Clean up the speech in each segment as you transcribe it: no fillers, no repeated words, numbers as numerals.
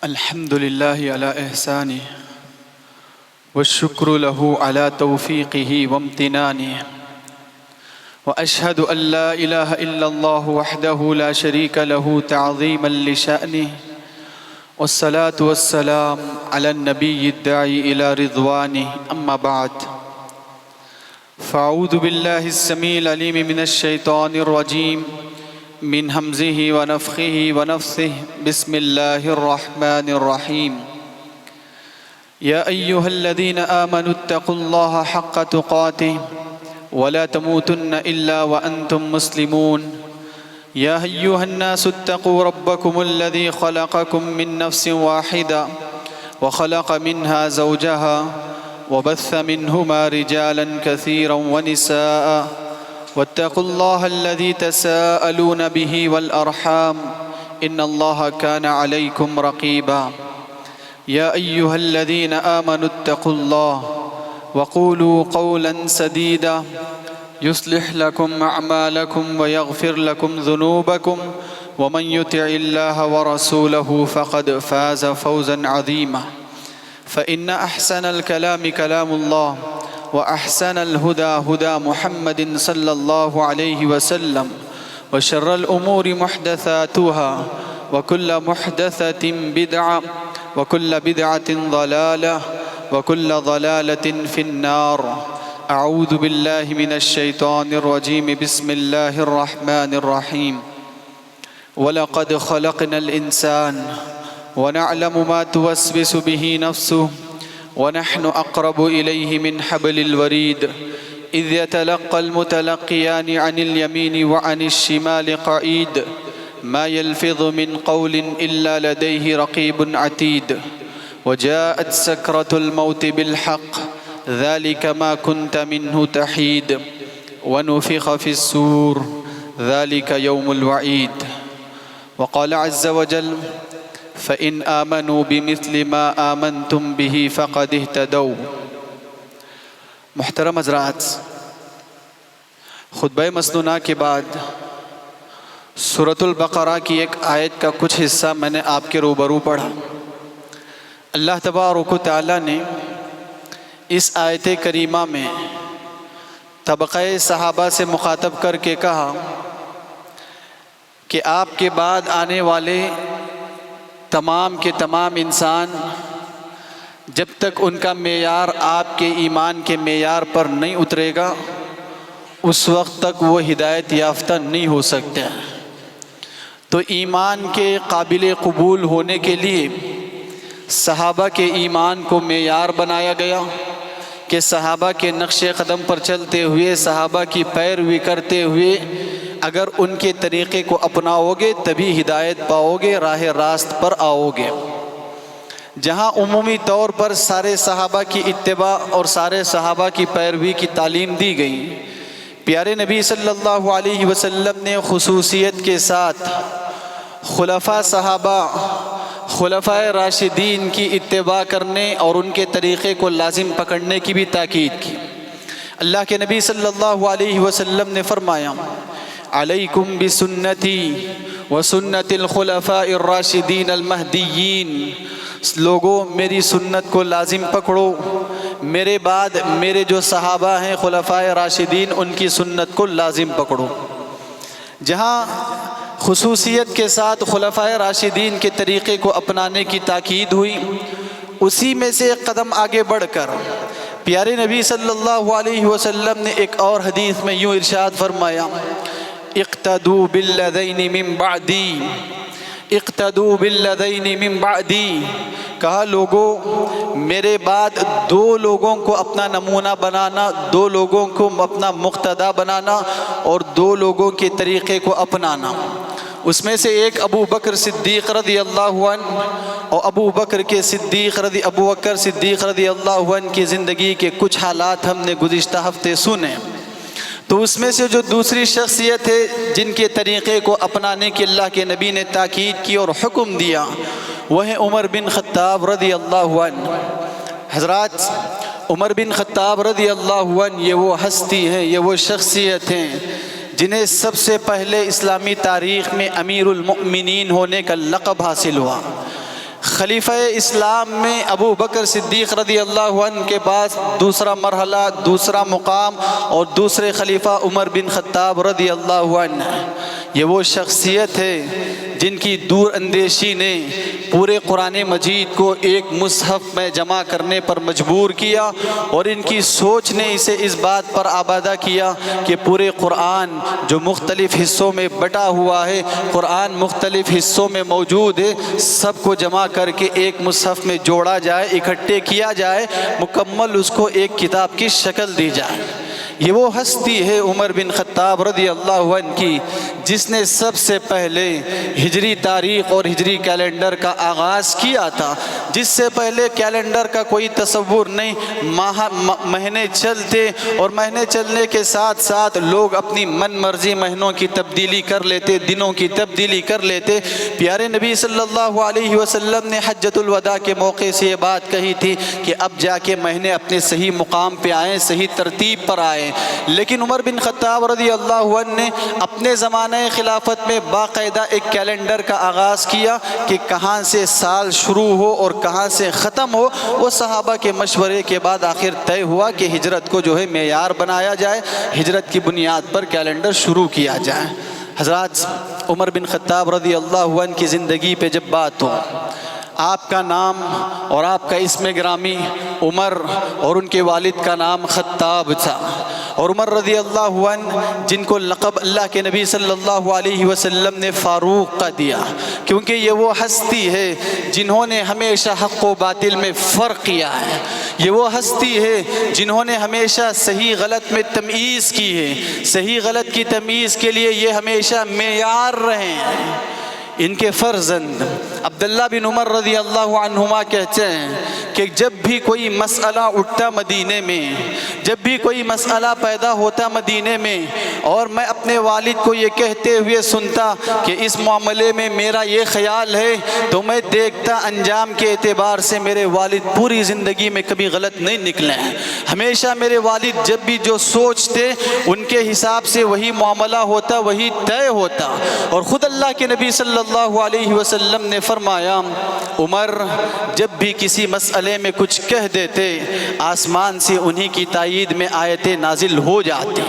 الحمد لله على إحسانه والشكر له على توفيقه وامتنانه وأشهد أن لا إله إلا الله وحده لا شريك له تعظيما لشأنه والصلاة والسلام على النبي الداعي إلى رضوانه أما بعد فأعوذ بالله السميع العليم من الشيطان الرجيم من همزه ونفخه ونفثه بسم الله الرحمن الرحيم يا أيها الذين آمنوا اتقوا الله حق تقاته ولا تموتن إلا وأنتم مسلمون يا أيها الناس اتقوا ربكم الذي خلقكم من نفس واحدة وخلق منها زوجها وبث منهما رجالا كثيرا ونساء واتقوا الله الذي تساءلون به والأرحام إن الله كان عليكم رقيبا يا أيها الذين آمنوا اتقوا الله وقولوا قولا سديدا يصلح لكم أعمالكم ويغفر لكم ذنوبكم ومن يطع الله ورسوله فقد فاز فوزا عظيما فإن أحسن الكلام كلام الله وأحسن الهدى هدى محمد صلى الله عليه وسلم وشر الأمور محدثاتها وكل محدثة بدعة وكل بدعة ضلالة وكل ضلالة في النار أعوذ بالله من الشيطان الرجيم بسم الله الرحمن الرحيم ولقد خلقنا الإنسان ونعلم ما توسوس به نفسه ونحن أقرب إليه من حبل الوريد إذ يتلقى المتلقيان عن اليمين وعن الشمال قعيد ما يلفظ من قول إلا لديه رقيب عتيد وجاءت سكرة الموت بالحق ذلك ما كنت منه تحيد ونفخ في السور ذلك يوم الوعيد وقال عز وجل فإن آمنوا بمثل ما آمنتم به فقد اهتدوا. محترم حضرات، خطبہ مسنونہ کے بعد سورۃ البقرہ کی ایک آیت کا کچھ حصہ میں نے آپ کے روبرو پڑھا۔ اللہ تبارک و تعالیٰ نے اس آیت کریمہ میں طبقہ صحابہ سے مخاطب کر کے کہا کہ آپ کے بعد آنے والے تمام کے تمام انسان جب تک ان کا معیار آپ کے ایمان کے معیار پر نہیں اترے گا اس وقت تک وہ ہدایت یافتہ نہیں ہو سکتے۔ تو ایمان کے قابل قبول ہونے کے لیے صحابہ کے ایمان کو معیار بنایا گیا کہ صحابہ کے نقش قدم پر چلتے ہوئے، صحابہ کی پیروی کرتے ہوئے اگر ان کے طریقے کو اپناؤ گے تبھی ہدایت پاؤ گے، راہ راست پر آؤ گے۔ جہاں عمومی طور پر سارے صحابہ کی اتباع اور سارے صحابہ کی پیروی کی تعلیم دی گئی، پیارے نبی صلی اللہ علیہ وسلم نے خصوصیت کے ساتھ خلفاء صحابہ، خلفاء راشدین کی اتباع کرنے اور ان کے طریقے کو لازم پکڑنے کی بھی تاکید کی۔ اللہ کے نبی صلی اللہ علیہ وسلم نے فرمایا علیکم بسنتی وسنت الخلفاء الراشدین المہدیین، لوگوں میری سنت کو لازم پکڑو، میرے بعد میرے جو صحابہ ہیں خلفاء راشدین ان کی سنت کو لازم پکڑو۔ جہاں خصوصیت کے ساتھ خلفاء راشدین کے طریقے کو اپنانے کی تاکید ہوئی، اسی میں سے ایک قدم آگے بڑھ کر پیارے نبی صلی اللہ علیہ وسلم نے ایک اور حدیث میں یوں ارشاد فرمایا اقتدوا بالذین من بعدی، اقتدوا بالذین من بعدی، کہا لوگوں میرے بعد دو لوگوں کو اپنا نمونہ بنانا، دو لوگوں کو اپنا مقتدا بنانا اور دو لوگوں کے طریقے کو اپنانا۔ اس میں سے ایک ابو بکر صدیق رضی اللہ عنہ، اور ابو بکر صدیق رضی اللہ عنہ کی زندگی کے کچھ حالات ہم نے گزشتہ ہفتے سنے۔ تو اس میں سے جو دوسری شخصیت ہے جن کے طریقے کو اپنانے کی اللہ کے نبی نے تاکید کی اور حکم دیا وہ ہے عمر بن خطاب رضی اللہ عنہ۔ حضرات، عمر بن خطاب رضی اللہ عنہ یہ وہ ہستی ہیں، یہ وہ شخصیت ہیں جنہیں سب سے پہلے اسلامی تاریخ میں امیر المؤمنین ہونے کا لقب حاصل ہوا۔ خلیفہ اسلام میں ابو بکر صدیق رضی اللہ عنہ کے بعد دوسرا مرحلہ، دوسرا مقام اور دوسرے خلیفہ عمر بن خطاب رضی اللہ عنہ۔ یہ وہ شخصیت ہے جن کی دور اندیشی نے پورے قرآن مجید کو ایک مصحف میں جمع کرنے پر مجبور کیا، اور ان کی سوچ نے اسے اس بات پر آبادہ کیا کہ پورے قرآن جو مختلف حصوں میں بٹا ہوا ہے، قرآن مختلف حصوں میں موجود ہے، سب کو جمع کر کے ایک مصحف میں جوڑا جائے، اکٹھے کیا جائے، مکمل اس کو ایک کتاب کی شکل دی جائے۔ یہ وہ ہستی ہے عمر بن خطاب رضی اللہ عنہ کی، جس نے سب سے پہلے ہجری تاریخ اور ہجری کیلنڈر کا آغاز کیا تھا، جس سے پہلے کیلنڈر کا کوئی تصور نہیں، مہینے چلتے اور مہینے چلنے کے ساتھ ساتھ لوگ اپنی من مرضی مہینوں کی تبدیلی کر لیتے، دنوں کی تبدیلی کر لیتے۔ پیارے نبی صلی اللہ علیہ وسلم نے حجۃ الوداع کے موقع سے یہ بات کہی تھی کہ اب جا کے مہینے اپنے صحیح مقام پہ آئیں، صحیح ترتیب پر آئیں، لیکن عمر بن خطاب رضی اللہ عنہ نے اپنے زمانے خلافت میں باقاعدہ ایک کیلنڈر کا آغاز کیا کہ کہاں سے سال شروع ہو اور کہاں سے ختم ہو۔ وہ صحابہ کے مشورے کے بعد آخر طے ہوا کہ ہجرت کو جو ہے معیار بنایا جائے، ہجرت کی بنیاد پر کیلنڈر شروع کیا جائے۔ حضرات، عمر بن خطاب رضی اللہ عنہ کی زندگی پہ جب بات ہو، آپ کا نام اور آپ کا اسم گرامی عمر اور ان کے والد کا نام خطاب تھا، اور عمر رضی اللہ عنہ جن کو لقب اللہ کے نبی صلی اللہ علیہ وسلم نے فاروق کا دیا، کیونکہ یہ وہ ہستی ہے جنہوں نے ہمیشہ حق و باطل میں فرق کیا ہے، یہ وہ ہستی ہے جنہوں نے ہمیشہ صحیح غلط میں تمیز کی ہے، صحیح غلط کی تمیز کے لیے یہ ہمیشہ معیار رہے ہیں۔ ان کے فرزند عبداللہ بن عمر رضی اللہ عنہما کہتے ہیں کہ جب بھی کوئی مسئلہ اٹھتا مدینے میں، جب بھی کوئی مسئلہ پیدا ہوتا مدینے میں، اور میں اپنے والد کو یہ کہتے ہوئے سنتا کہ اس معاملے میں میرا یہ خیال ہے، تو میں دیکھتا انجام کے اعتبار سے میرے والد پوری زندگی میں کبھی غلط نہیں نکلے ہیں۔ ہمیشہ میرے والد جب بھی جو سوچتے ان کے حساب سے وہی معاملہ ہوتا، وہی طے ہوتا۔ اور خود اللہ کے نبی صلی اللہ علیہ وسلم نے فرمایا، عمر جب بھی کسی مسئلے میں کچھ کہہ دیتے، آسمان سے انہی کی تائید میں آیتیں نازل ہو جاتی۔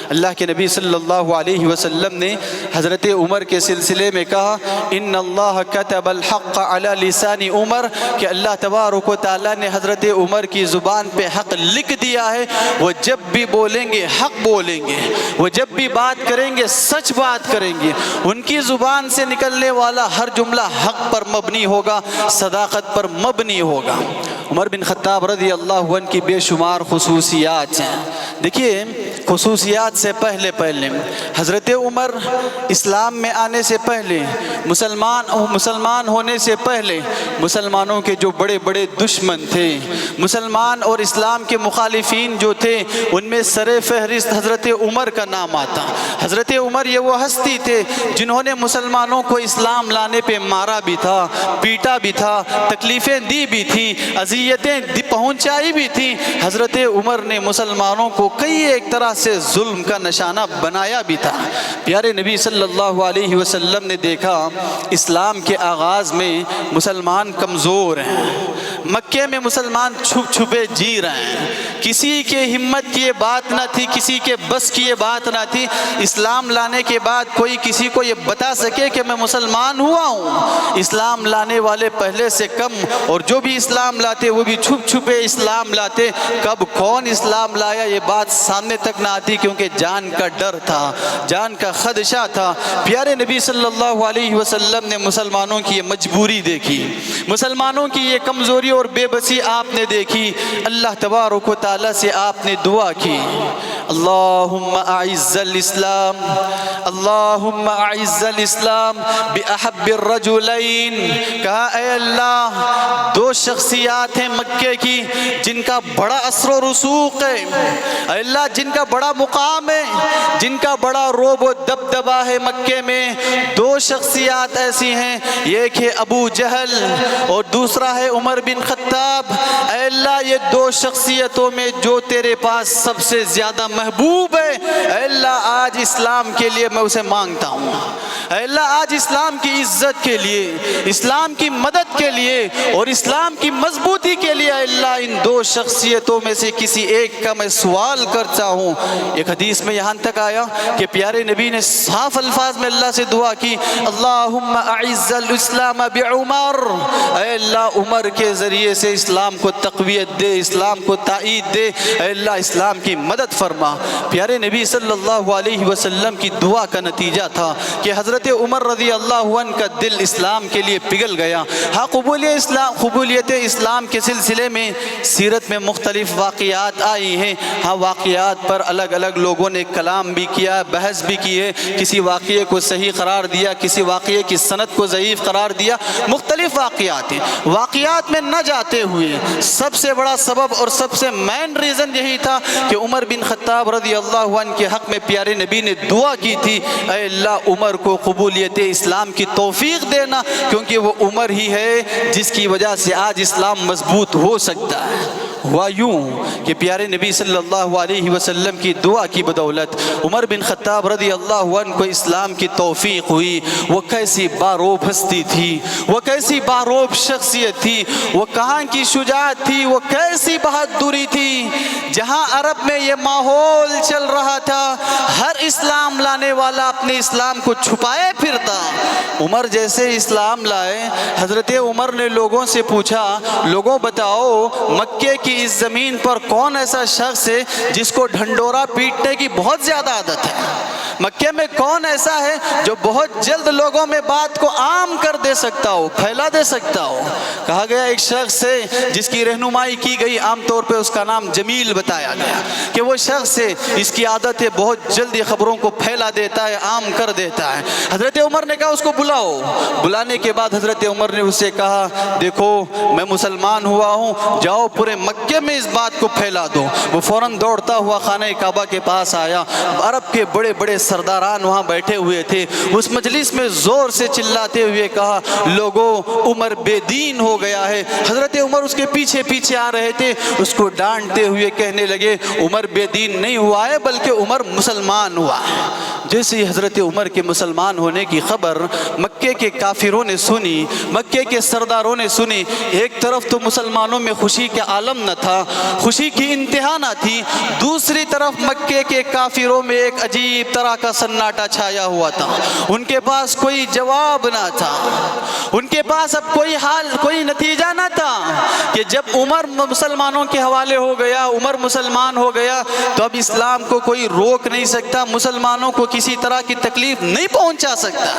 اللہ کے نبی صلی اللہ علیہ وسلم نے حضرت عمر کے سلسلے میں کہا، ان اللہ کتب الحق علی لسان عمر، کہ اللہ تبارک و تعالیٰ نے حضرت عمر کی زبان پہ حق لکھ دیا ہے، وہ جب بھی بولیں گے حق بولیں گے، وہ جب بھی بات کریں گے سچ بات کریں گے، ان کی زبان سے نکلنے والا ہر جملہ حق پر مبنی ہوگا، صداقت پر مبنی ہوگا۔ عمر بن خطاب رضی اللہ عنہ کی بے شمار خصوصیات ہیں۔ دیکھیے، خصوصیات سے پہلے حضرت عمر اسلام میں آنے سے پہلے، مسلمان ہونے سے پہلے، مسلمانوں کے جو بڑے بڑے دشمن تھے، مسلمان اور اسلام کے مخالفین جو تھے، ان میں سر فہرست حضرت عمر کا نام آتا۔ حضرت عمر یہ وہ ہستی تھے جنہوں نے مسلمانوں کو اسلام لانے پہ مارا بھی تھا، پیٹا بھی تھا، تکلیفیں دی بھی تھیں، اذیتیں پہنچائی بھی تھیں۔ حضرت عمر نے مسلمانوں کو کئی ایک طرح سے ظلم کا نشانہ بنایا بھی تھا۔ پیارے نبی صلی اللہ علیہ وسلم نے دیکھا اسلام کے آغاز میں مسلمان کمزور ہیں، مکے میں مسلمان چھپ چھپے جی رہے ہیں، کسی کے ہمت کی یہ بات نہ تھی، کسی کے بس کی یہ بات نہ تھی اسلام لانے کے بعد کوئی کسی کو یہ بتا سکے کہ میں مسلمان ہوا ہوں۔ اسلام لانے والے پہلے سے کم، اور جو بھی اسلام لاتے وہ بھی چھپ چھپے اسلام لاتے۔ کب کون اسلام لایا یہ بات سامنے تک نہ آتی، کیونکہ جان کا ڈر تھا، جان کا خدشہ تھا۔ پیارے نبی صلی اللہ علیہ وسلم نے مسلمانوں کی یہ مجبوری دیکھی، مسلمانوں کی یہ کمزوری اور بے بسی آپ نے دیکھی۔ اللہ تبارک و تعالیٰ سے آپ نے دعا کی، اللہم اعز الاسلام، اللہم اعز الاسلام باحب الرجلین۔ کہا اے اللہ، دو شخصیات ہیں مکے کی جن کا بڑا اثر و رسوخ ہے، اے اللہ جن کا بڑا مقام ہے، جن کا بڑا روب و دبدبہ ہے مکے میں، دو شخصیات ایسی ہیں، ایک ہے ابو جہل اور دوسرا ہے عمر بن خطاب۔ اے اللہ یہ دو شخصیتوں میں جو تیرے پاس سب سے زیادہ محبوب ہے، اے اللہ آج اسلام کے لیے میں اسے مانگتا ہوں، اے اللہ آج اسلام کی عزت کے لیے، اسلام کی مدد کے لیے اور اسلام کی مضبوطی کے لیے اے اللہ ان دو شخصیتوں میں سے کسی ایک کا میں سوال کرتا ہوں۔ ایک حدیث میں یہاں تک آیا کہ پیارے نبی نے صاف الفاظ میں اللہ سے دعا کی، اللہم اعز الاسلام بعمر، اے اللہ عمر کے ذریعے سے اسلام کو تقویت دے، اسلام کو تائید دے، اے اللہ اسلام کی مدد فرما۔ پیارے نبی صلی اللہ علیہ وسلم کی دعا کا نتیجہ تھا کہ حضرت عمر رضی اللہ عنہ کا دل اسلام کے لیے پگھل گیا۔ ہاں قبولیت اسلام کے سلسلے میں سیرت میں مختلف واقعات آئی ہیں، ہاں واقعات پر الگ الگ لوگوں نے کلام بھی کیا، بحث بھی کی ہے، کسی واقعے کو صحیح قرار دیا، کسی واقعے کی سند کو ضعیف قرار دیا، مختلف واقعات ہیں۔ واقعات میں نہ جاتے ہوئے سب سے بڑا سبب اور سب سے مین ریزن یہی تھا کہ عمر بن خطاب رضی اللہ عنہ کے حق میں پیارے نبی نے دعا کی تھی، اے اللہ عمر کو قبولیت اسلام کی توفیق دینا، کیونکہ وہ عمر ہی ہے جس کی وجہ سے آج اسلام مضبوط ہو سکتا ہے۔ ہوا یوں کہ پیارے نبی صلی اللہ علیہ وسلم کی دعا کی بدولت عمر بن خطاب رضی اللہ عنہ کو اسلام کی توفیق ہوئی۔ وہ کیسی باروب ہستی تھی، وہ کیسی باروب شخصیت تھی، وہ کہاں کی شجاعت تھی، وہ کیسی بہادری تھی۔ جہاں عرب میں یہ ماحول چل رہا تھا، ہر اسلام لانے والا اپنے اسلام کو چھپائے پھرتا، عمر جیسے اسلام لائے۔ حضرت عمر نے لوگوں سے پوچھا، لوگوں بتاؤ مکے کی اس زمین پر کون ایسا شخص ہے جس کو ڈھنڈورا پیٹنے کی بہت زیادہ عادت ہے؟ مکے میں کون ایسا ہے جو بہت جلد لوگوں میں بات کو عام کر دے سکتا ہو، پھیلا دے سکتا ہو؟ کہا گیا ایک شخص ہے جس کی رہنمائی کی گئی، عام طور پہ اس کا نام جمیل بتایا گیا کہ وہ شخص ہے اس کی عادت ہے بہت جلدی خبروں کو پھیلا دیتا ہے، عام کر دیتا ہے۔ حضرت عمر نے کہا اس کو بلاؤ۔ بلانے کے بعد حضرت عمر نے اسے کہا، دیکھو میں مسلمان ہوا ہوں، جاؤ پورے مکے میں اس بات کو پھیلا دو۔ وہ فوراً دوڑتا ہوا خانہ کعبہ کے پاس آیا۔ عرب کے بڑے بڑے سرداران وہاں بیٹھے ہوئے تھے۔ اس مجلس میں زور سے چلاتے ہوئے کہا، لوگوں عمر بے دین ہو گیا ہے۔ حضرت عمر اس کے پیچھے پیچھے آ رہے تھے، اس کو ڈانٹتے ہوئے کہنے لگے، عمر بے دین نہیں ہوا ہے بلکہ عمر مسلمان ہوا ہے۔ جیسے حضرت عمر کے مسلمان ہونے کی خبر مکے کے کافروں نے سنی، مکے کے سرداروں نے سنی، ایک طرف تو مسلمانوں میں خوشی کا عالم نہ تھا، خوشی کی انتہا نہ تھی، دوسری طرف مکے کے کافروں میں ایک عجیب طرح کا سناٹا چھایا ہوا تھا۔ ان کے پاس کوئی جواب نہ تھا، ان کے پاس اب کوئی نتیجہ نہ تھا کہ جب عمر مسلمانوں کے حوالے ہو گیا، عمر مسلمان ہو گیا، تو اب اسلام کو کوئی روک نہیں سکتا، مسلمانوں کو کسی طرح کی تکلیف نہیں پہنچا سکتا۔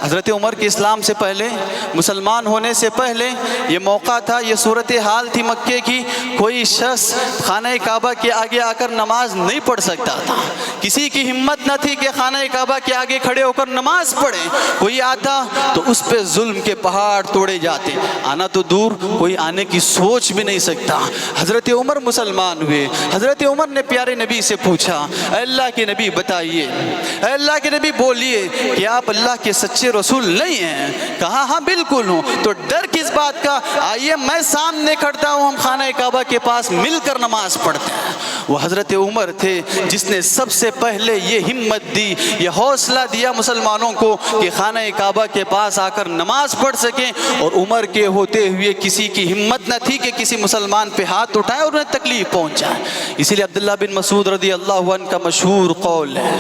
حضرت عمر کے اسلام سے پہلے، مسلمان ہونے سے پہلے یہ موقع تھا، یہ صورتحال تھی مکے کی، کوئی شخص خانہ کعبہ کے آگے آ کر نماز نہیں پڑھ سکتا تھا۔ کسی کی ہمت نہ تھی کہ خانہ کعبہ کے آگے کھڑے ہو کر نماز پڑھے۔ کوئی آتا تو اس پہ ظلم کے پہاڑ توڑے جاتے، آنا تو دور کوئی آنے کی سوچ بھی نہیں سکتا۔ حضرت عمر مسلمان ہوئے۔ حضرت عمر نے پیارے نبی سے پوچھا، اے اللہ کے نبی بتائیے، اے اللہ کے نبی بولیے کہ آپ اللہ کے سچے رسول نہیں ہیں؟ کہا ہاں بالکل ہوں۔ تو ڈر کس بات کا، آئیے میں سامنے کھڑتا ہوں، ہم خانہ کعبہ کے پاس مل کر نماز پڑھتے ہیں۔ وہ حضرت عمر تھے جس نے سب سے پہلے یہ ہمت دی، یہ حوصلہ دیا مسلمانوں کو کہ خانہ کعبہ کے پاس آ کر نماز پڑھ سکیں، اور عمر کے ہوتے ہوئے کسی کی ہمت نہ تھی کہ کسی مسلمان پہ ہاتھ اٹھائے اور انہیں تکلیف پہنچائے۔ اسی لیے عبداللہ بن مسعود رضی اللہ عنہ کا مشہور قول ہے،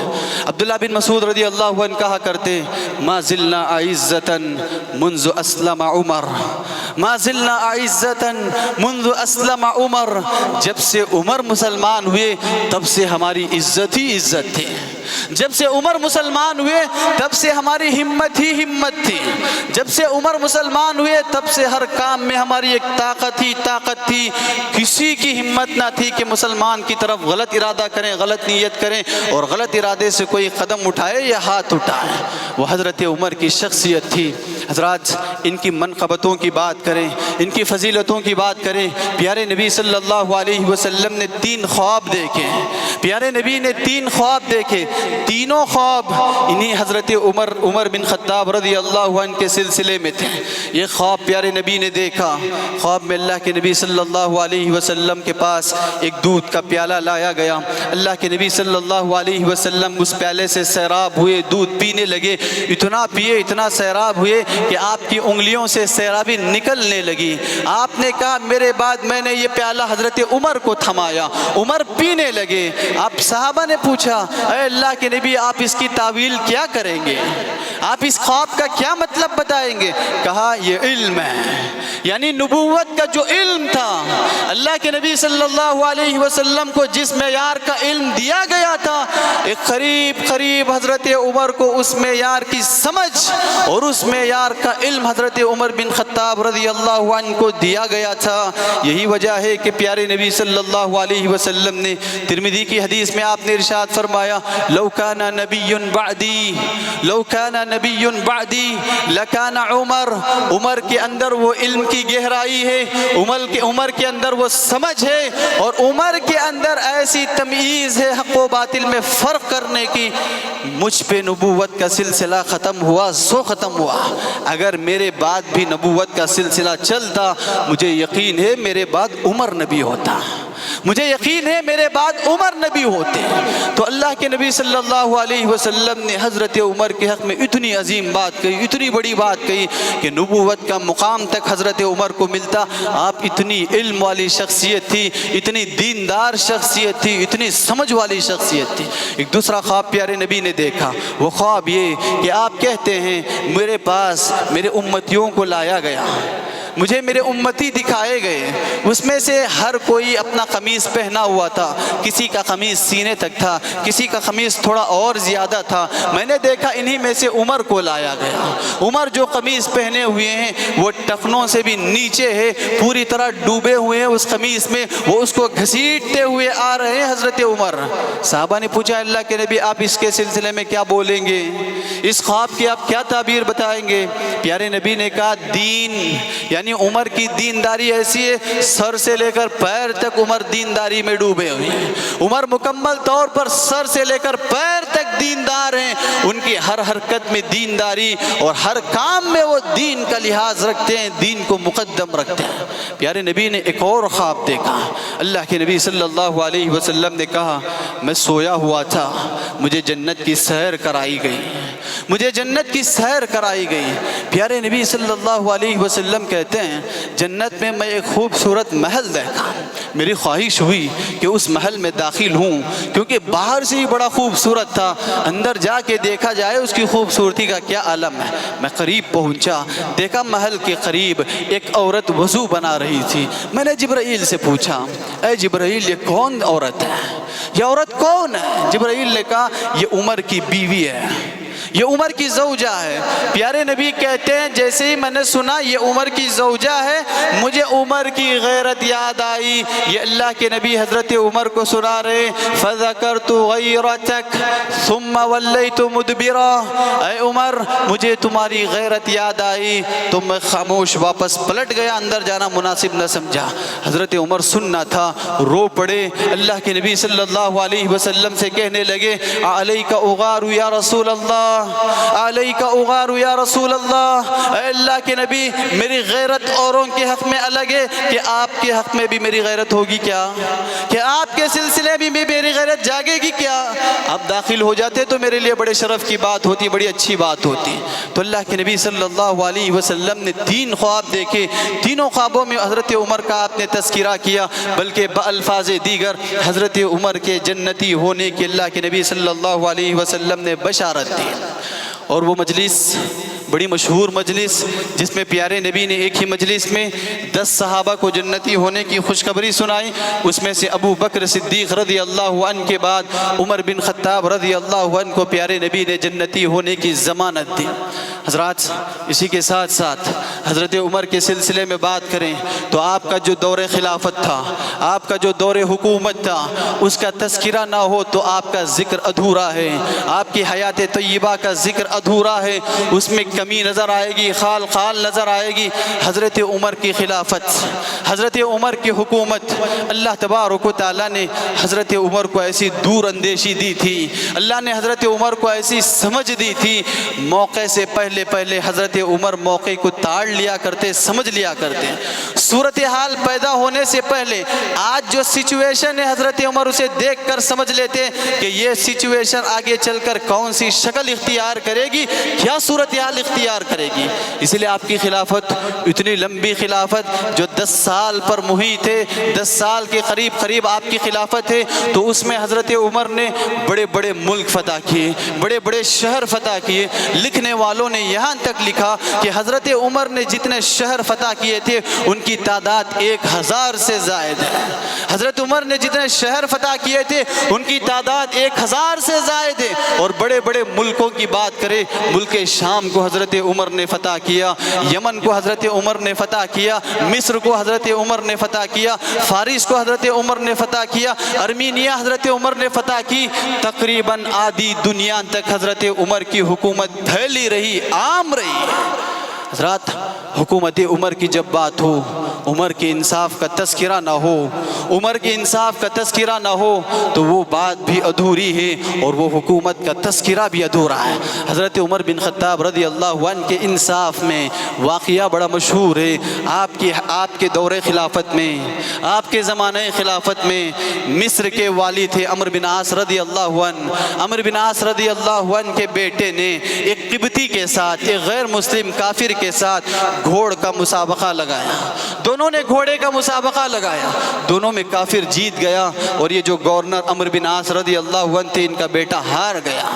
عبداللہ بن مسعود رضی اللہ عنہ کہا کرتے، ما زلنا اعزتا منذ اسلم عمر، ما زلنا اعزتا منذ اسلم عمر، جب سے عمر مسلمان ہوئے تب سے ہماری عزت ہی عزت تھی، جب سے عمر مسلمان ہوئے تب سے ہماری ہمت ہی ہمت تھی، جب سے عمر مسلمان ہوئے تب سے ہر کام میں ہماری ایک طاقت ہی طاقت تھی۔ کسی کی ہمت نہ تھی کہ مسلمان کی طرف غلط ارادہ کریں، غلط نیت کریں اور غلط ارادے سے کوئی قدم اٹھائے یا ہاتھ اٹھائے۔ وہ حضرت عمر کی شخصیت تھی۔ حضرات ان کی منقبتوں کی بات کریں، ان کی فضیلتوں کی بات کریں، پیارے نبی صلی اللہ علیہ وسلم نے 3 خواب دیکھے، پیارے نبی نے 3 خواب دیکھے، تینوں خواب انہی حضرت عمر بن خطاب رضی اللہ عنہ کے سلسلے میں تھے۔ یہ خواب پیارے نبی نے دیکھا، خواب میں اللہ کے نبی صلی اللہ علیہ وسلم کے پاس ایک دودھ کا پیالہ لایا گیا، اللہ کے نبی صلی اللہ علیہ وسلم اس پیالے سے سیراب ہوئے، دودھ پینے لگے، اتنا پیے، اتنا سیراب ہوئے کہ آپ کی انگلیوں سے سیرابی نکلنے لگی۔ آپ نے کہا میرے بعد میں نے یہ پیالہ حضرت عمر کو تھمایا، عمر پینے لگے۔ آپ صحابہ نے پوچھا اے اللہ کے نبی آپ اس کی تعویل کیا کریں گے، آپ اس خواب کا کیا مطلب بتائیں گے؟ کہا یہ علم ہے، یعنی نبوت کا جو علم تھا، اللہ کے نبی صلی اللہ علیہ وسلم کو جس معیار کا علم دیا گیا تھا، ایک قریب حضرت عمر کو اس معیار کی سمجھ اور اس معیار کا علم حضرت عمر بن خطاب رضی اللہ عنہ کو دیا گیا تھا۔ یہی وجہ ہے کہ پیارے نبی صلی اللہ علیہ وسلم نے ترمذی کی حدیث میں آپ نے ارشاد فرمایا لو کان نبی بعدی لکان عمر کے اندر وہ علم کی گہرائی ہے، عمر کے اندر وہ سمجھ ہے، اور عمر کے اندر ایسی تمیز ہے حق و باطل میں فرق کرنے کی، مجھ پہ نبوت کا سلسلہ ختم ہوا سو ختم ہوا۔ اگر میرے بعد بھی نبوت کا سلسلہ چلتا، مجھے یقین ہے میرے بعد عمر نبی ہوتا، مجھے یقین ہے میرے بعد عمر نبی ہوتے۔ تو اللہ کے نبی صلی اللہ علیہ وسلم نے حضرت عمر کے حق میں اتنی عظیم بات کہی، اتنی بڑی بات کہی کہ نبوت کا مقام تک حضرت عمر کو ملتا۔ آپ اتنی علم والی شخصیت تھی، اتنی دیندار شخصیت تھی، اتنی سمجھ والی شخصیت تھی۔ ایک دوسرا خواب پیارے نبی نے دیکھا، وہ خواب یہ کہ آپ کہتے ہیں میرے پاس میرے امتیوں کو لایا گیا، مجھے میرے امتی دکھائے گئے، اس میں سے ہر کوئی اپنا قمیص پہنا ہوا تھا، کسی کا قمیص سینے تک تھا، کسی کا قمیص تھوڑا اور زیادہ تھا۔ میں نے دیکھا انہی میں سے عمر کو لایا گیا، عمر جو قمیص پہنے ہوئے ہیں وہ ٹخنوں سے بھی نیچے ہے، پوری طرح ڈوبے ہوئے ہیں اس قمیص میں، وہ اس کو گھسیٹتے ہوئے آ رہے ہیں حضرت عمر۔ صحابہ نے پوچھا اللہ کے نبی آپ اس کے سلسلے میں کیا بولیں گے، اس خواب کی آپ کیا تعبیر بتائیں گے؟ پیارے نبی نے کہا دین، یعنی عمر کی دینداری ایسی ہے سر سے لے کر پیر تک عمر دینداری میں ڈوبے ہوئے ہیں، عمر مکمل طور پر سر سے لے کر پیر تک دیندار ہیں، ان کی ہر حرکت میں دینداری اور ہر کام میں وہ دین کا لحاظ رکھتے ہیں، دین کو مقدم رکھتے ہیں۔ پیارے نبی نے ایک اور خواب دیکھا، اللہ کے نبی صلی اللہ علیہ وسلم نے کہا میں سویا ہوا تھا، مجھے جنت کی سیر کرائی گئی، مجھے جنت کی سیر کرائی گئی۔ پیارے نبی صلی اللہ علیہ وسلم کہتے ہیں جنت میں ایک خوبصورت محل دیکھا، میری خواہش ہوئی کہ اس محل میں داخل ہوں، کیونکہ باہر سے ہی بڑا خوبصورت تھا، اندر جا کے دیکھا جائے اس کی خوبصورتی کا کیا عالم ہے۔ میں قریب پہنچا، دیکھا محل کے قریب ایک عورت وضو بنا رہی تھی۔ میں نے جبرائیل سے پوچھا اے جبرائیل یہ کون عورت ہے، یہ عورت کون ہے؟ جبرائیل نے کہا یہ عمر کی بیوی ہے، یہ عمر کی زوجہ ہے۔ پیارے نبی کہتے ہیں جیسے ہی میں نے سنا یہ عمر کی زوجہ ہے، مجھے عمر کی غیرت یاد آئی۔ یہ اللہ کے نبی حضرت عمر کو سنا رہے فَذَكَرْتُ غَيْرَتَكَ ثُمَّ وَلَّيْتُ مُدْبِرًا، اے عمر مجھے تمہاری غیرت یاد آئی تو میں خاموش واپس پلٹ گیا، اندر جانا مناسب نہ سمجھا۔ حضرت عمر سننا تھا، رو پڑے، اللہ کے نبی صلی اللہ علیہ وسلم سے کہنے لگے علیک اغار یا رسول اللہ، علیک اغار یا رسول اللہ، اے اللہ کے نبی میری غیرت اوروں کے حق میں الگ ہے کہ آپ کے حق میں بھی میری غیرت ہوگی کیا، کہ آپ کے سلسلے میں بھی میری غیرت جاگے گی کیا؟ آپ داخل ہو جاتے تو میرے لیے بڑے شرف کی بات ہوتی، بڑی اچھی بات ہوتی۔ تو اللہ کے نبی صلی اللہ علیہ وسلم نے 3 خواب دیکھے، تینوں خوابوں میں حضرت عمر کا آپ نے تذکرہ کیا، بلکہ بألفاظ دیگر حضرت عمر کے جنتی ہونے کی اللہ کے نبی صلی اللہ علیہ وسلم نے بشارت دی۔ اور وہ مجلس بڑی مشہور مجلس جس میں پیارے نبی نے ایک ہی مجلس میں 10 صحابہ کو جنتی ہونے کی خوشخبری سنائی، اس میں سے ابو بکر صدیق رضی اللہ عنہ کے بعد عمر بن خطاب رضی اللہ عنہ کو پیارے نبی نے جنتی ہونے کی ضمانت دی۔ حضرات اسی کے ساتھ ساتھ حضرت عمر کے سلسلے میں بات کریں تو آپ کا جو دور خلافت تھا، آپ کا جو دور حکومت تھا، اس کا تذکرہ نہ ہو تو آپ کا ذکر ادھورا ہے، آپ کی حیات طیبہ کا ذکر ادھورا ہے۔ اس میں کمی نظر آئے گی، خال خال نظر آئے گی۔ حضرت عمر کی خلافت، حضرت عمر کی حکومت، اللہ تبارک و تعالیٰ نے حضرت عمر کو ایسی دور اندیشی دی تھی، اللہ نے حضرت عمر کو ایسی سمجھ دی تھی، موقع سے پہلے پہلے حضرت عمر موقع کو تاڑ لیا کرتے، سمجھ لیا کرتے۔ صورتحال پیدا ہونے سے پہلے آج جو سچویشن ہے حضرت عمر اسے دیکھ کر سمجھ لیتے کہ یہ سچویشن آگے چل کر کون سی شکل اختیار کرے گی، کیا صورتحال اختیار کرے گی۔ اسی لیے آپ کی خلافت اتنی لمبی خلافت جو 10 سال پر محیط ہے، 10 سال کے قریب آپ کی خلافت ہے، تو اس میں حضرت عمر نے بڑے بڑے ملک فتح کیے، بڑے بڑے شہر فتح کیے۔ لکھنے والوں نے یہاں تک لکھا کہ حضرت عمر نے جتنے شہر فتح کیے تھے ان کی تعداد 1000 سے زائد ہے۔ حضرت عمر نے جتنے شہر فتح کیے تھے ان کی تعداد 1000 سے زائد ہے۔ اور بڑے بڑے ملکوں کی بات کریں، ملک شام کو حضرت عمر نے فتح کیا، یمن کو حضرت عمر نے فتح کیا، مصر کو حضرت عمر نے فتح کیا، فارس کو حضرت عمر نے فتح کیا، ارمینیا حضرت عمر نے فتح کی۔ تقریباً آدھی دنیا تک حضرت عمر کی حکومت پھیلی رہی، عام رہی۔ حضرات، حکومت عمر کی جب بات ہو، عمر کے انصاف کا تذکرہ نہ ہو، عمر کے انصاف کا تذکرہ نہ ہو تو وہ بات بھی ادھوری ہے اور وہ حکومت کا تذکرہ بھی ادھورا ہے۔ حضرت عمر بن خطاب رضی اللہ عنہ کے انصاف میں واقعہ بڑا مشہور ہے۔ آپ کے دور خلافت میں، آپ کے زمانہ خلافت میں مصر کے والی تھے عمرو بن عاص رضی اللہ عنہ۔ عمرو بن عاص رضی اللہ عنہ کے بیٹے نے ایک قبطی کے ساتھ، ایک غیر مسلم کافر کے ساتھ گھوڑ کا مسابقہ لگایا۔ دونوں نے گھوڑے کا مسابقہ لگایا، دونوں میں کافر جیت گیا اور یہ جو گورنر عمرو بن عاص رضی اللہ عنہ تھے، ان کا بیٹا ہار گیا۔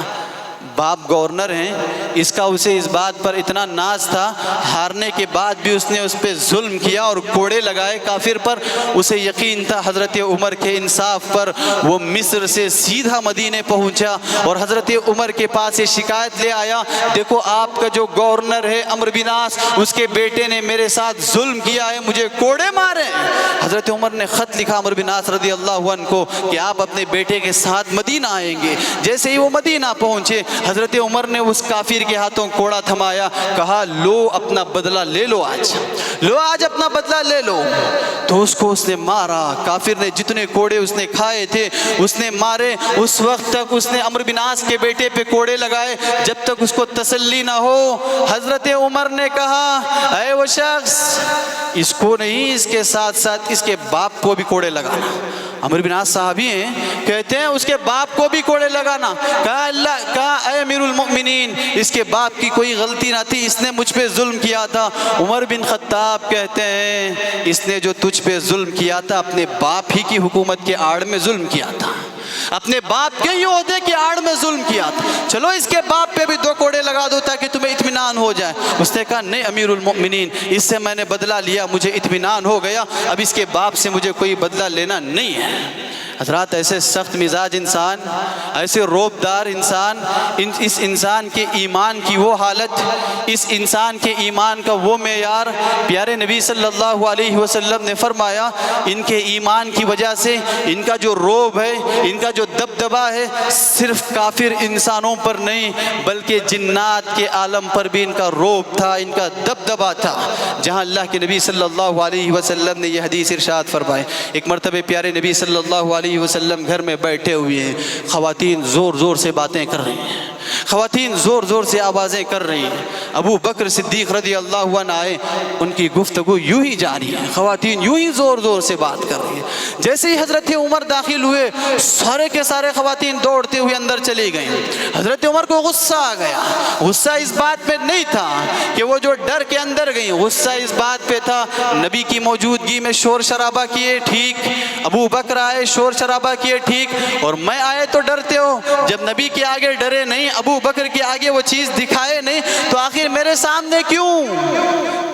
باپ گورنر ہیں، اس کا اسے اس بات پر اتنا ناز تھا، ہارنے کے بعد بھی اس نے اس پہ ظلم کیا اور کوڑے لگائے کافر پر۔ اسے یقین تھا حضرت عمر کے انصاف پر، وہ مصر سے سیدھا مدینے پہنچا اور حضرت عمر کے پاس یہ شکایت لے آیا، دیکھو آپ کا جو گورنر ہے عمرو بن عاص، اس کے بیٹے نے میرے ساتھ ظلم کیا ہے، مجھے کوڑے مارے۔ حضرت عمر نے خط لکھا عمرو بن عاص رضی اللہ عنہ کو کہ آپ اپنے بیٹے کے ساتھ مدینہ آئیں گے۔ جیسے ہی وہ مدینہ پہنچے، حضرت عمر نے اس کافر کے ہاتھوں کوڑا تھمایا، کہا لو اپنا بدلہ لے لو، آج اپنا بدلہ لے لو۔ تو اس کو اس نے مارا، کافر نے جتنے کوڑے اس نے کھائے تھے اس نے مارے۔ اس وقت تک اس نے عمرو بن عاص کے بیٹے پہ کوڑے لگائے جب تک اس کو تسلی نہ ہو۔ حضرت عمر نے کہا اے وہ شخص، اس کو نہیں، اس کے ساتھ ساتھ اس کے باپ کو بھی کوڑے لگانا۔ عمرو بن عاص صحابی ہیں، کہتے ہیں اس کے باپ کو بھی کوڑے لگانا۔ کہا اے امیر المؤمنین، اس کے باپ کی کوئی غلطی نہ تھی، اس نے مجھ پہ ظلم کیا تھا۔ عمر بن خطاب کہتے ہیں اس نے جو تجھ پہ ظلم کیا تھا اپنے باپ ہی کی حکومت کے آڑ میں ظلم کیا تھا، اپنے باپ کے ہی عہدے کے آڑ میں ظلم کیا تھا، چلو اس کے باپ پہ بھی 2 کوڑے لگا دو تاکہ تمہیں اطمینان ہو جائے۔ اس نے کہا نہیں امیر المؤمنین، اس سے میں نے بدلہ لیا، مجھے اطمینان ہو گیا، اب اس کے باپ سے مجھے کوئی بدلہ لینا نہیں ہے۔ حضرات، ایسے سخت مزاج انسان، ایسے روبدار انسان، اس انسان کے ایمان کی وہ حالت، اس انسان کے ایمان کا وہ معیار، پیارے نبی صلی اللہ علیہ وسلم نے فرمایا ان کے ایمان کی وجہ سے ان کا جو روب ہے، ان کا جو دبدبا ہے، صرف کافر انسانوں پر نہیں بلکہ جنات کے عالم پر بھی ان کا روب تھا، ان کا دبدبا تھا۔ جہاں اللہ کے نبی صلی اللہ علیہ وسلم نے یہ حدیث ارشاد فرمائے، ایک مرتبہ پیارے نبی صلی اللہ علیہ وسلم گھر میں بیٹھے ہوئے ہیں، خواتین زور زور سے باتیں کر رہی ہیں، خواتین زور زور سے آوازیں کر رہی ہیں۔ ابو بکر صدیق رضی اللہ عنہ آئے، ان کی گفتگو یوں ہی جاری ہے، خواتین یوں ہی زور زور سے بات کر رہی ہیں۔ جیسے ہی حضرت عمر داخل ہوئے، سارے کے سارے خواتین دوڑتے ہوئے اندر چلی گئیں۔ حضرت عمر کو غصہ آ گیا، غصہ اس بات پہ نہیں تھا کہ وہ جو ڈر کے اندر گئیں، غصہ اس بات پہ تھا نبی کی موجودگی میں شور شرابہ کیے ٹھیک، ابو بکر آئے شور شرابہ کیے ٹھیک، اور میں آئے تو ڈرتے ہو، جب نبی کے آگے ڈرے نہیں، ابو بکر کے آگے وہ چیز دکھائے نہیں، تو آخر میرے سامنے کیوں؟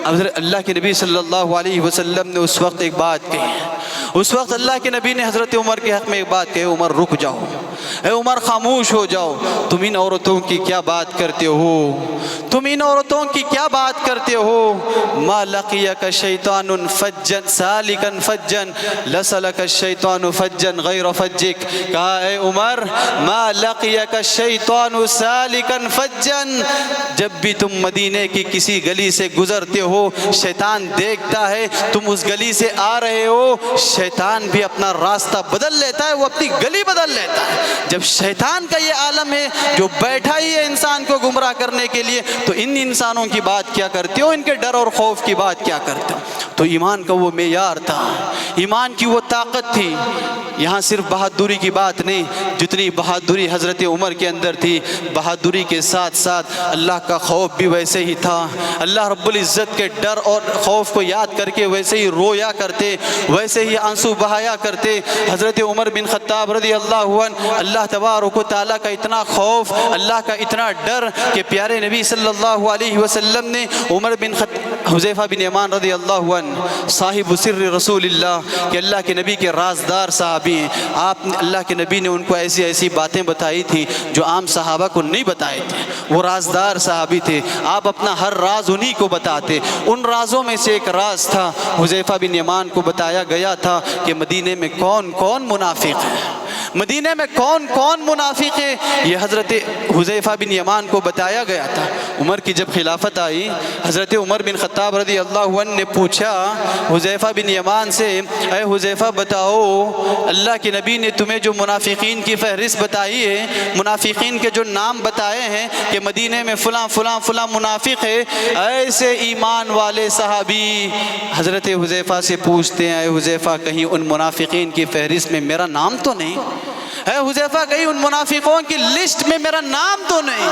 اللہ کے نبی صلی اللہ علیہ وسلم نے اس وقت ایک بات کہی، اس وقت اللہ کے نبی نے حضرت عمر کے حق میں ایک بات کہی، عمر رک جاؤ، اے عمر خاموش ہو جاؤ، تم ان عورتوں کی کیا بات کرتے ہو، تم ان عورتوں کی کیا بات کرتے ہو؟ ما لقیک شیطان فجا سالکا فجا لسلک الشیطان فجا غیر فجک۔ کہا اے عمر ما لقیک شیطان سالکا فجا، جب بھی تم مدینے کی کسی گلی سے گزرتے ہو شیطان دیکھتا ہے تم اس گلی سے آ رہے ہو، شیطان بھی اپنا راستہ بدل لیتا ہے، وہ اپنی گلی بدل لیتا ہے۔ جب شیطان کا یہ عالم ہے جو بیٹھا ہی ہے انسان کو گمراہ کرنے کے لیے، تو ان انسانوں کی بات کیا کرتے ہو، ان کے ڈر اور خوف کی بات کیا کرتے ہو؟ تو ایمان کا وہ معیار تھا، ایمان کی وہ طاقت تھی۔ یہاں صرف بہادری کی بات نہیں، جتنی بہادری حضرت عمر کے اندر تھی، بہادری کے ساتھ ساتھ اللہ کا خوف بھی ویسے ہی تھا۔ اللہ رب العزت کے ڈر اور خوف کو یاد کر کے ویسے ہی رویا کرتے، ویسے ہی آنسو بہایا کرتے۔ حضرت عمر بن خطاب رضی اللہ عنہ، اللہ تبارک و تعالیٰ کا اتنا خوف، اللہ کا اتنا ڈر کہ پیارے نبی صلی اللہ علیہ وسلم نے عمر بن حذیفہ بن یمان رضی اللہ عنہ، صاحب سر رسول اللہ، کہ اللہ کے نبی کے رازدار صحابی ہیں، اللہ کے نبی نے ان کو ایسی ایسی باتیں بتائی تھی جو عام صحابہ کو نہیں بتائے تھے۔ وہ رازدار صحابی تھے، آپ اپنا ہر راز انہی کو بتاتے۔ ان رازوں میں سے ایک راز تھا، حذیفہ بن یمان کو بتایا گیا تھا کہ مدینے میں کون کون منافق ہے، مدینے میں کون کون منافق ہے، یہ حضرت حذیفہ بن یمان کو بتایا گیا تھا۔ عمر کی جب خلافت آئی، حضرت عمر بن خطاب رضی اللہ عنہ نے پوچھا حذیفہ بن یمان سے، اے حذیفہ بتاؤ اللہ کے نبی نے تمہیں جو منافقین کی فہرست بتائی ہے، منافقین کے جو نام بتائے ہیں کہ مدینے میں فلاں فلاں فلاں منافق ہے، ایسے ایمان والے صحابی حضرت حذیفہ سے پوچھتے ہیں، اے حذیفہ کہیں ان منافقین کی فہرست میں میرا نام تو نہیں؟ اے حذیفہ کہیں ان منافقوں کی لسٹ میں میرا نام تو نہیں؟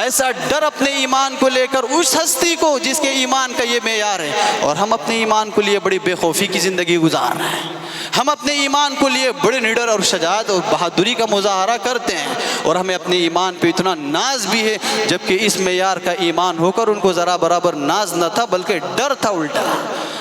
ایسا ڈر اپنے ایمان کو لے کر اس ہستی کو جس کے ایمان کا یہ معیار ہے، اور ہم اپنے ایمان کو لیے بڑی بے خوفی کی زندگی گزار رہے ہیں۔ ہم اپنے ایمان کو لیے بڑے نڈر اور شجاعت اور بہادری کا مظاہرہ کرتے ہیں، اور ہمیں اپنے ایمان پہ اتنا ناز بھی ہے، جبکہ اس معیار کا ایمان ہو کر ان کو ذرا برابر ناز نہ تھا بلکہ ڈر تھا الٹا۔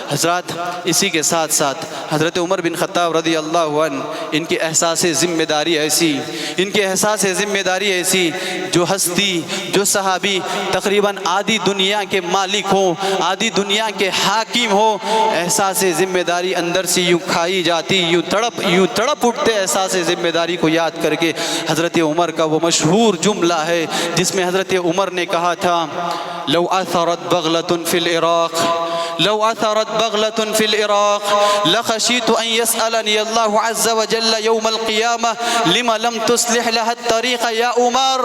حضرات اسی کے ساتھ ساتھ حضرت عمر بن خطاب رضی اللہ عنہ، ان کی احساس ذمہ داری ایسی، ان کے احساس ذمہ داری ایسی، جو ہستی، جو صحابی تقریباً آدھی دنیا کے مالک ہوں، آدھی دنیا کے حاکم ہوں، احساس ذمہ داری اندر سے یوں کھائی جاتی، یوں تڑپ اٹھتے احساس ذمہ داری کو یاد کر کے۔ حضرت عمر کا وہ مشہور جملہ ہے جس میں حضرت عمر نے کہا تھا، لو اثرت بغلة في العراق لو اثرت بغلة في العراق لخشيت ان يسألني الله عز وجل يوم القيامة لما لم تصلح لها الطريق يا عمر۔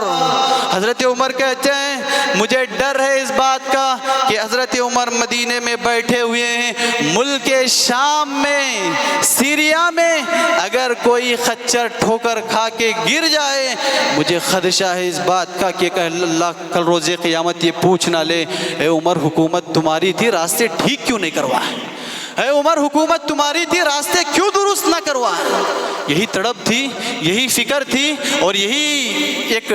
حضرت عمر کہتے ہیں مجھے ڈر ہے اس بات کا کہ حضرت عمر مدینے میں بیٹھے ہوئے ہیں، ملک شام میں، سیریا میں اگر کوئی خچر ٹھوکر کھا کے گر جائے، مجھے خدشہ ہے اس بات کا کہ اللہ کل روز قیامت یہ پوچھ نہ لے، اے عمر حکومت تمہاری تھی، راستے ٹھیک کیوں نہیں کروائے؟ اے عمر حکومت تمہاری تھی، راستے کیوں درست نہ کروائے؟ یہی تڑپ تھی، یہی فکر تھی، اور یہی ایک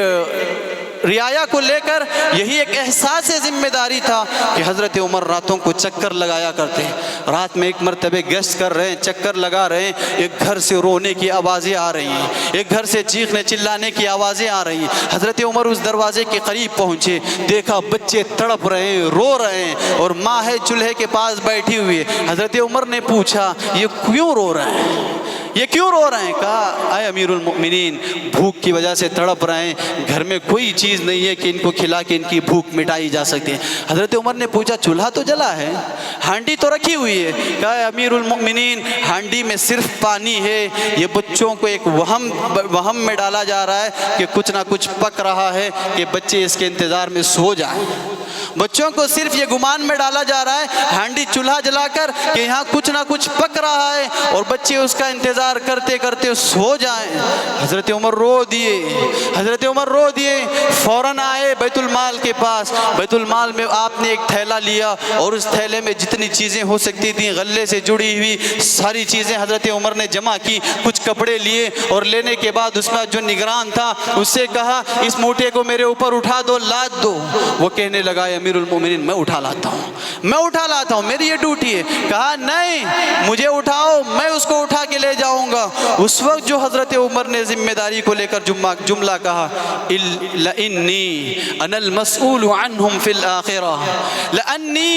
رعایا کو لے کر یہی ایک احساس ذمہ داری تھا کہ حضرت عمر راتوں کو چکر لگایا کرتے ہیں۔ رات میں ایک مرتبہ گشت کر رہے ہیں، چکر لگا رہے ہیں، ایک گھر سے رونے کی آوازیں آ رہی ہیں، ایک گھر سے چیخنے چلانے کی آوازیں آ رہی ہیں۔ حضرت عمر اس دروازے کے قریب پہنچے، دیکھا بچے تڑپ رہے ہیں، رو رہے ہیں، اور ماں ہے چولہے کے پاس بیٹھی ہوئی ہے۔ حضرت عمر نے پوچھا یہ کیوں رو رہے ہیں، یہ کیوں رو رہے ہیں؟ کہا اے امیر المؤمنین، بھوک کی وجہ سے تڑپ رہے ہیں، گھر میں کوئی چیز نہیں ہے کہ ان کو کھلا کے ان کی بھوک مٹائی جا سکتی ہے۔ حضرت عمر نے پوچھا چولہا تو جلا ہے، ہانڈی تو رکھی ہوئی ہے؟ کہا اے امیر المؤمنین، ہانڈی میں صرف پانی ہے، یہ بچوں کو ایک وہم میں ڈالا جا رہا ہے کہ کچھ نہ کچھ پک رہا ہے کہ بچے اس کے انتظار میں سو جائیں۔ بچوں کو صرف یہ گمان میں ڈالا جا رہا ہے ہانڈی چولہا جلا کر کہ یہاں کچھ نہ کچھ پک رہا ہے اور بچے اس کا انتظار کرتے کرتے سو جائیں۔ حضرت عمر رو دیے، فوراً آئے بیت المال کے پاس۔ بیت المال میں آپ نے ایک تھیلا لیا اور اس تھیلے میں جتنی چیزیں ہو سکتی تھیں غلے سے جڑی ہوئی ساری چیزیں حضرت عمر نے جمع کی، کچھ کپڑے لیے، اور لینے کے بعد اس میں جو نگران تھا اس سے کہا اس موٹے کو میرے اوپر اٹھا دو، لاد دو۔ وہ کہنے لگا امیر المومنین میں اٹھا لاتا ہوں، میری یہ ڈیوٹی ہے۔ کہا نہیں، مجھے اٹھاؤ، میں اس کو اٹھا کے کے لے جاؤں گا۔ اس وقت جو حضرت عمر نے ذمہ داری کو لے کر جملہ کہا، لَإِنِّي أَنَا الْمَسْئُولُ عَنْهُمْ فِي الْآخِرَةِ، لَأَنِّي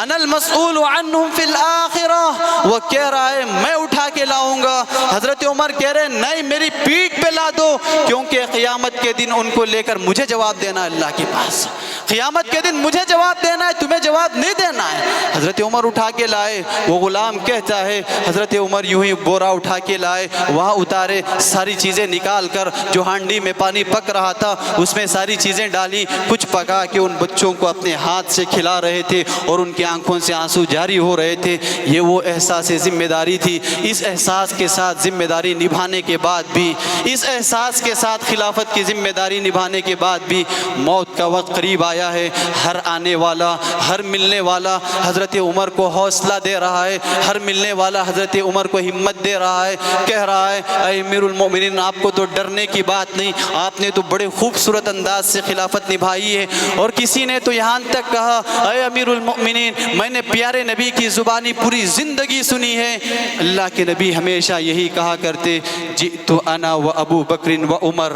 أَنَا الْمَسْئُولُ عَنْهُمْ فِي الْآخِرَةِ۔ وہ کہہ رہا ہے میں اٹھا کے لاؤں گا۔ حضرت عمر کہہ رہے نہیں، میری پیٹھ پہ لا دو، کیونکہ قیامت کے دن ان کو لے کر مجھے جواب دینا ہے اللہ کے پاس۔ قیامت کے دن مجھے جواب دینا ہے، تمہیں جواب نہیں دینا ہے۔ حضرت عمر اٹھا کے لائے۔ وہ غلام کہتا ہے حضرت عمر یوں ہی بورا اٹھا کے لائے، وہاں اتارے، ساری چیزیں نکال کر جو ہانڈی میں پانی پک رہا تھا اس میں ساری چیزیں ڈالی، کچھ پکا کے ان بچوں کو اپنے ہاتھ سے کھلا رہے تھے اور ان کی آنکھوں سے آنسو جاری ہو رہے تھے۔ یہ وہ احساس ذمہ داری تھی۔ اس احساس کے ساتھ ذمہ داری نبھانے کے بعد بھی، اس احساس کے ساتھ خلافت کی ذمہ داری نبھانے کے بعد بھی موت کا وقت قریب آیا ہے۔ ہر آنے والا، ہر ملنے والا حضرت عمر کو حوصلہ دے رہا ہے، ہر ملنے والا حضرت عمر کو ہمت دے رہا ہے، کہہ رہا ہے اے امیر المؤمنین آپ کو تو ڈرنے کی بات نہیں، آپ نے تو بڑے خوبصورت انداز سے خلافت نبھائی ہے۔ اور کسی نے تو یہاں تک کہا اے امیر المؤمنین میں نے پیارے نبی کی زبانی پوری زندگی سنی ہے۔ اللہ کے نبی ہمیشہ یہی کہا کرتے جئت انا و ابو بکر و عمر،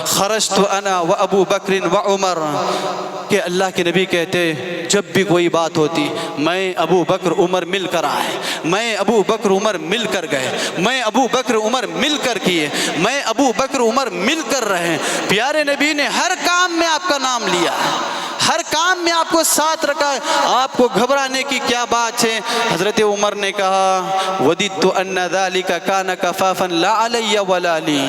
خرجت انا و ابو بکر و عمر، کہ اللہ کے نبی کہتے جب بھی کوئی بات ہوتی میں ابو بکر عمر مل کر آئے، میں ابو بکر عمر مل کر گئے، میں ابو بکر عمر مل کر کیے، میں ابو بکر عمر مل کر رہے۔ پیارے نبی نے ہر کام میں آپ کا نام لیا، ہر کام میں آپ کو ساتھ رکھا، آپ کو گھبرانے کی کیا بات ہے۔ حضرت عمر نے کہا وَدِدْتُ أَنَّ ذَلِكَ كَانَ كَفَافًا لَا عَلَيَّ وَلَا لِي،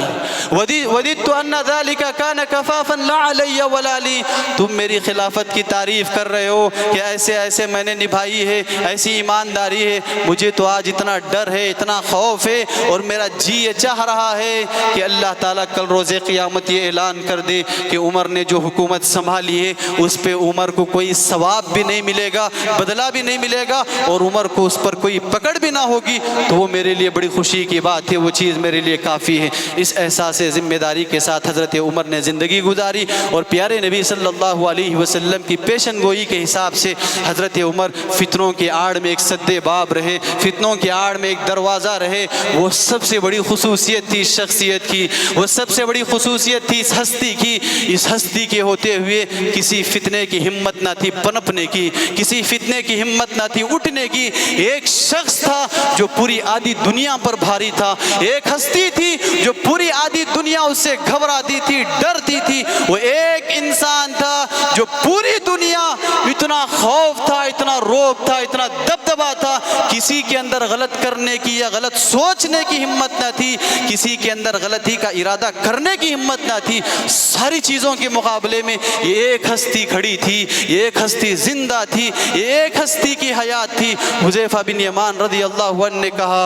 وَدِدْتُ أَنَّ ذَلِكَ كَانَ كَفَافًا لَا عَلَيَّ وَلَا لِي۔ تم میری خلافت کی تعریف کر رہے ہو کہ ایسے ایسے میں نے نبھائی ہے، ایسی ایمانداری ہے، مجھے تو آج اتنا ڈر ہے، اتنا خوف ہے، اور میرا جی یہ چاہ رہا ہے کہ اللہ تعالیٰ کل روز قیامت یہ اعلان کر دے کہ عمر نے جو حکومت سنبھالی ہے اس پہ عمر کو کوئی ثواب بھی نہیں ملے گا، بدلہ بھی نہیں ملے گا، اور عمر کو اس پر کوئی پکڑ بھی نہ ہوگی، تو وہ میرے لیے بڑی خوشی کی بات ہے، وہ چیز میرے لیے کافی ہے۔ اس احساس ذمہ داری کے ساتھ حضرت عمر نے زندگی گزاری، اور پیارے نبی صلی اللہ علیہ وسلم کی پیشن گوئی کے حساب سے حضرت عمر فتنوں کی آڑ میں ایک سدے باب رہے، فتنوں کی آڑ میں ایک دروازہ رہے۔ وہ سب سے بڑی خصوصیت تھی شخصیت کی، وہ سب سے بڑی خصوصیت تھی اس ہستی کی۔ اس ہستی کے ہوتے ہوئے کسی فتنے کی ہمت نہ تھی پنپنے کی، کسی فتنے کی ہمت نہ تھی اٹھنے کی۔ ایک شخص تھا جو پوری آدھی دنیا پر بھاری تھا، ایک ہستی تھی جو پوری آدھی دنیا اس سے گھبراتی تھی، ڈرتی تھی۔ وہ ایک انسان تھا جو پوری دنیا اتنا خوف تھا، اتنا روب تھا، اتنا دبدبا تھا، کسی کے اندر غلط کرنے کی یا غلط سوچنے کی ہمت نہ تھی، کسی کے اندر غلطی کا ارادہ کرنے کی ہمت نہ تھی۔ ساری چیزوں کے مقابلے میں یہ ایک ہستی کھڑی تھی، یہ ایک ہستی زندہ تھی، یہ ایک ہستی کی حیات تھی۔ حذیفہ بن یمان رضی اللہ عنہ نے کہا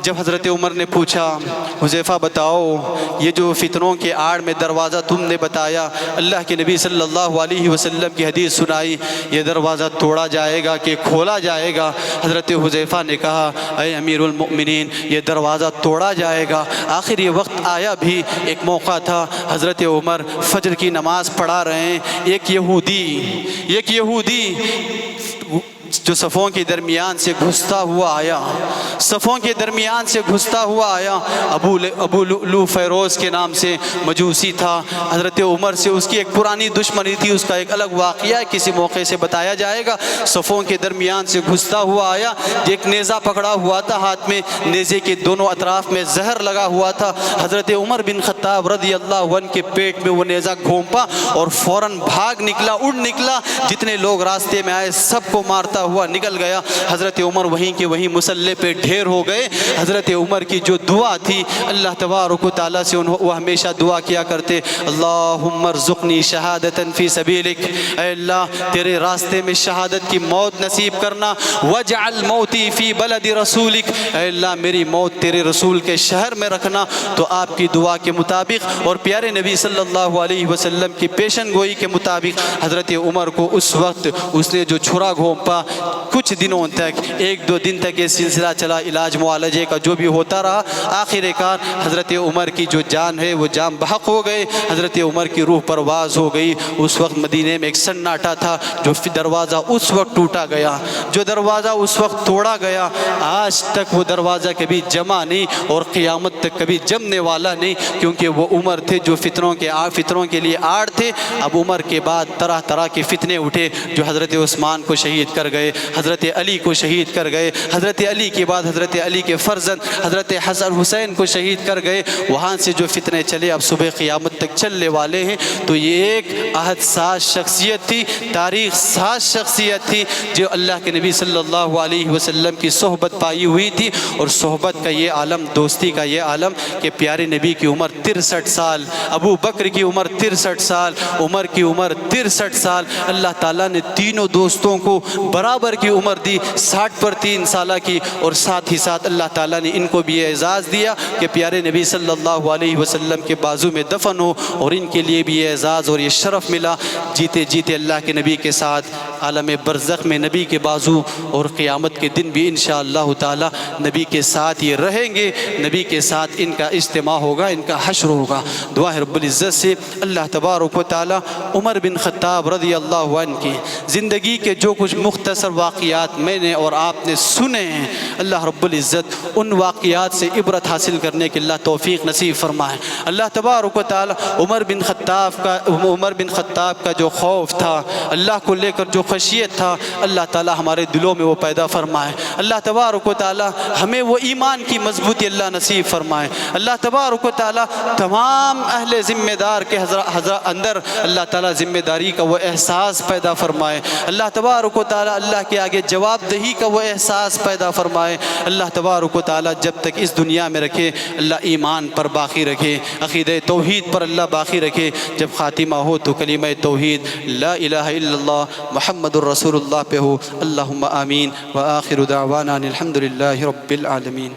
جب حضرت عمر نے پوچھا حذیفہ بتاؤ یہ جو فتنوں کے آڑ میں دروازہ تم نے بتایا، اللہ کے نبی صلی اللہ علیہ وسلم کی حدیث سنائی، یہ دروازہ توڑا جائے گا کہ کھولا جائے گا؟ حضرت حذیفہ نے کہا اے امیر المؤمنین یہ دروازہ توڑا جائے گا۔ آخر یہ وقت آیا بھی، ایک موقع تھا، حضرت عمر فجر کی نماز پڑھا رہے ہیں، ایک یہودی جو صفوں کے درمیان سے گھستا ہوا آیا، صفوں کے درمیان سے گھستا ہوا آیا، ابو لؤلؤ فیروز کے نام سے مجوسی تھا۔ حضرت عمر سے اس کی ایک پرانی دشمنی تھی، اس کا ایک الگ واقعہ کسی موقع سے بتایا جائے گا۔ صفوں کے درمیان سے گھستا ہوا آیا، ایک نیزہ پکڑا ہوا تھا ہاتھ میں، نیزے کے دونوں اطراف میں زہر لگا ہوا تھا۔ حضرت عمر بن خطاب رضی اللہ عنہ کے پیٹ میں وہ نیزہ گھونپا اور فوراً بھاگ نکلا، اڑ نکلا، جتنے لوگ راستے میں آئے سب کو مارتا ہوا نکل گیا۔ حضرت عمر وہیں کے وہیں مسلح پہ ڈھیر ہو گئے۔ حضرت عمر کی جو دعا تھی اللہ تبارک و تعالیٰ سے وہ ہمیشہ دعا کیا کرتے اللہم ارزقنی شہادتا فی سبیلک، اے اللہ تیرے راستے میں شہادت کی موت نصیب کرنا، واجعل موتی فی بلد رسولک، اے اللہ میری موت تیرے رسول کے شہر میں رکھنا۔ تو آپ کی دعا کے مطابق اور پیارے نبی صلی اللہ علیہ وسلم کی پیشن گوئی کے مطابق حضرت عمر کو اس وقت اس نے جو چھرا گھونپا کچھ دنوں تک 1-2 دن تک یہ سلسلہ چلا، علاج معالجے کا جو بھی ہوتا رہا، آخر کار حضرت عمر کی جو جان ہے وہ جان بحق ہو گئے، حضرت عمر کی روح پرواز ہو گئی۔ اس وقت مدینے میں ایک سناٹا تھا، جو دروازہ اس وقت ٹوٹا گیا، جو دروازہ اس وقت توڑا گیا، آج تک وہ دروازہ کبھی جمع نہیں اور قیامت تک کبھی جمنے والا نہیں، کیونکہ وہ عمر تھے جو فتنوں کے لیے آڑ تھے۔ اب عمر کے بعد طرح طرح کے فتنے اٹھے، جو حضرت عثمان کو شہید کر گئے، حضرت علی کو شہید کر گئے، حضرت علی کے بعد حضرت علی کے فرزند حضرت حسن حسین کو شہید کر گئے۔ وہاں سے جو فتنے چلے اب صبح قیامت تک چلنے والے ہیں۔ تو یہ ایک عہد ساز شخصیت تھی، تاریخ ساز شخصیت تھی، جو اللہ کے نبی صلی اللہ علیہ وسلم کی صحبت پائی ہوئی تھی۔ اور صحبت کا یہ عالم، دوستی کا یہ عالم کہ پیارے نبی کی عمر 63 سال، ابو بکر کی عمر 63 سال، عمر کی عمر 63 سال۔ اللہ تعالیٰ نے تینوں دوستوں کو برابر کی عمر دی، 60 پر 3 سالہ کی، اور ساتھ ہی ساتھ اللہ تعالیٰ نے ان کو بھی اعزاز دیا کہ پیارے نبی صلی اللہ علیہ وسلم کے بازو میں دفن ہو، اور ان کے لیے بھی یہ اعزاز اور یہ شرف ملا۔ جیتے جیتے اللہ کے نبی کے ساتھ عالم برزخ میں نبی کے بازو، اور قیامت کے دن بھی انشاءاللہ تعالی نبی کے ساتھ یہ رہیں گے، نبی کے ساتھ ان کا اجتماع ہوگا، ان کا حشر ہوگا۔ دعا ہے رب العزت سے اللہ تبارک و تعالی عمر بن خطاب رضی اللہ عنہ کی زندگی کے جو کچھ مختصر واقعات میں نے اور آپ نے سنے ہیں، اللہ رب العزت ان واقعات سے عبرت حاصل کرنے کے اللہ توفیق نصیب فرمائے۔ اللہ تبارک و تعالی عمر بن خطاب کا جو خوف تھا، اللہ کو لے کر جو خشیت تھا، اللہ تعالی ہمارے دلوں میں وہ پیدا فرمائے۔ اللہ تبارک و تعالی ہمیں وہ ایمان کی مضبوطی اللہ نصیب فرمائے۔ اللہ تبارک و تعالی تمام اہل ذمہ دار کے اندر اللہ تعالی ذمہ داری کا وہ احساس پیدا فرمائے۔ اللہ تبارک و تعالی اللہ کے آگے جواب دہی کا وہ احساس پیدا فرمائے۔ اللہ تبارک و تعالی جب تک اس دنیا میں رکھے اللہ ایمان پر باقی رکھے، عقیدہ توحید پر اللہ باقی رکھے۔ جب خاتمہ ہو تو کلمہ توحید لا الہ الا اللہ محمد الرسول اللہ پہ ہو۔ اللہم آمین وآخر دعوانا الحمدللہ رب العالمین۔